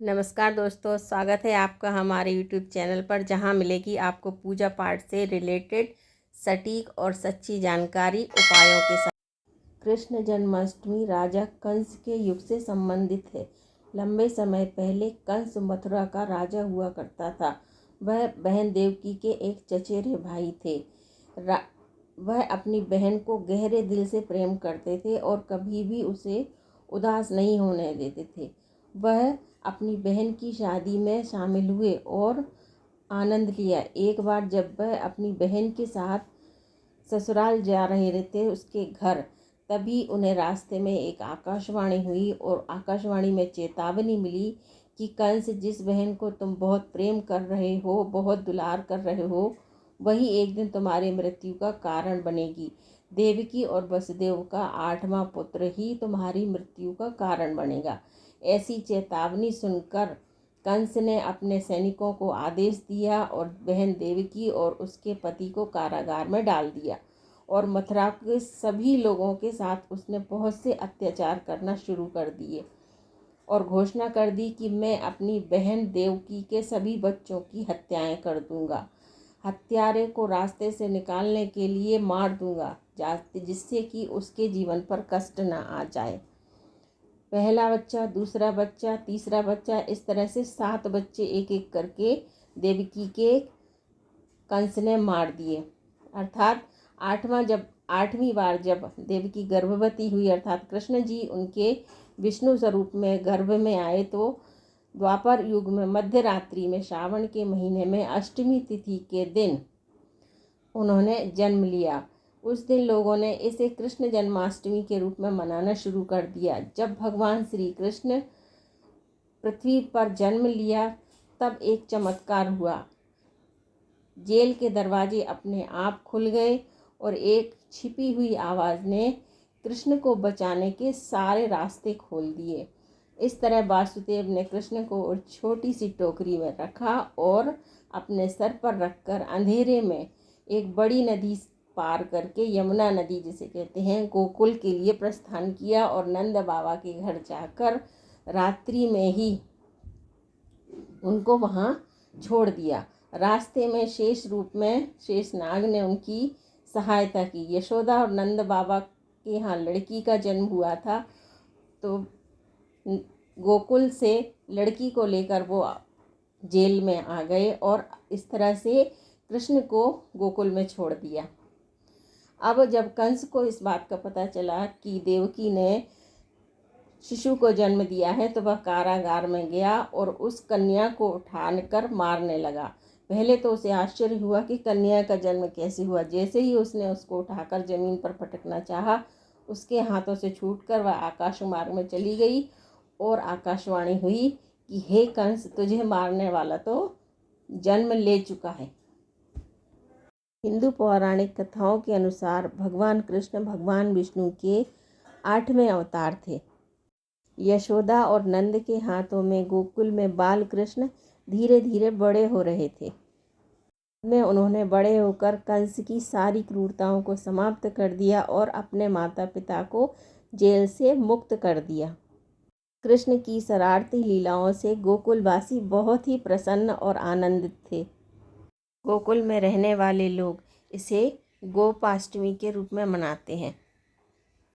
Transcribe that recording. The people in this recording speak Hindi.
नमस्कार दोस्तों, स्वागत है आपका हमारे YouTube चैनल पर, जहां मिलेगी आपको पूजा पाठ से रिलेटेड सटीक और सच्ची जानकारी उपायों के साथ। कृष्ण जन्माष्टमी राजा कंस के युग से संबंधित है। लंबे समय पहले कंस मथुरा का राजा हुआ करता था। वह बहन देवकी के एक चचेरे भाई थे। वह अपनी बहन को गहरे दिल से प्रेम करते थे और कभी भी उसे उदास नहीं होने देते थे। वह अपनी बहन की शादी में शामिल हुए और आनंद लिया। एक बार जब वह अपनी बहन के साथ ससुराल जा रहे थे उसके घर, तभी उन्हें रास्ते में एक आकाशवाणी हुई और आकाशवाणी में चेतावनी मिली कि कंस जिस बहन को तुम बहुत प्रेम कर रहे हो, बहुत दुलार कर रहे हो, वही एक दिन तुम्हारी मृत्यु का कारण बनेगी। देवकी और वसुदेव का 8वां पुत्र ही तुम्हारी मृत्यु का कारण बनेगा। ऐसी चेतावनी सुनकर कंस ने अपने सैनिकों को आदेश दिया और बहन देवकी और उसके पति को कारागार में डाल दिया और मथुरा के सभी लोगों के साथ उसने बहुत से अत्याचार करना शुरू कर दिए और घोषणा कर दी कि मैं अपनी बहन देवकी के सभी बच्चों की हत्याएं कर दूंगा। हत्यारे को रास्ते से निकालने के लिए मार दूंगा, जिससे कि उसके जीवन पर कष्ट न आ जाए। पहला बच्चा, दूसरा बच्चा, तीसरा बच्चा, इस तरह से 7 बच्चे एक एक करके देवकी के कंस ने मार दिए। अर्थात 8वीं बार जब देवकी गर्भवती हुई, अर्थात कृष्ण जी उनके विष्णु स्वरूप में गर्भ में आए, तो द्वापर युग में मध्य रात्रि में श्रावण के महीने में अष्टमी तिथि के दिन उन्होंने जन्म लिया। उस दिन लोगों ने इसे कृष्ण जन्माष्टमी के रूप में मनाना शुरू कर दिया। जब भगवान श्री कृष्ण पृथ्वी पर जन्म लिया तब एक चमत्कार हुआ। जेल के दरवाजे अपने आप खुल गए और एक छिपी हुई आवाज़ ने कृष्ण को बचाने के सारे रास्ते खोल दिए। इस तरह वासुदेव ने कृष्ण को छोटी सी टोकरी में रखा और अपने सर पर रखकर अंधेरे में एक बड़ी नदी पार करके, यमुना नदी जिसे कहते हैं, गोकुल के लिए प्रस्थान किया और नंद बाबा के घर जाकर रात्रि में ही उनको वहाँ छोड़ दिया। रास्ते में शेष रूप में शेषनाग ने उनकी सहायता की। यशोदा और नंद बाबा के यहाँ लड़की का जन्म हुआ था, तो गोकुल से लड़की को लेकर वो जेल में आ गए और इस तरह से कृष्ण को गोकुल में छोड़ दिया। अब जब कंस को इस बात का पता चला कि देवकी ने शिशु को जन्म दिया है, तो वह कारागार में गया और उस कन्या को उठाकर मारने लगा। पहले तो उसे आश्चर्य हुआ कि कन्या का जन्म कैसे हुआ। जैसे ही उसने उसको उठाकर जमीन पर पटकना चाहा, उसके हाथों से छूटकर वह आकाश मार्ग में चली गई और आकाशवाणी हुई कि हे कंस, तुझे मारने वाला तो जन्म ले चुका है। हिंदू पौराणिक कथाओं के अनुसार भगवान कृष्ण भगवान विष्णु के 8वें अवतार थे। यशोदा और नंद के हाथों में गोकुल में बाल कृष्ण धीरे धीरे बड़े हो रहे थे। में उन्होंने बड़े होकर कंस की सारी क्रूरताओं को समाप्त कर दिया और अपने माता पिता को जेल से मुक्त कर दिया। कृष्ण की शरारती लीलाओं से गोकुलवासी बहुत ही प्रसन्न और आनंदित थे। गोकुल में रहने वाले लोग इसे गोपाष्टमी के रूप में मनाते हैं।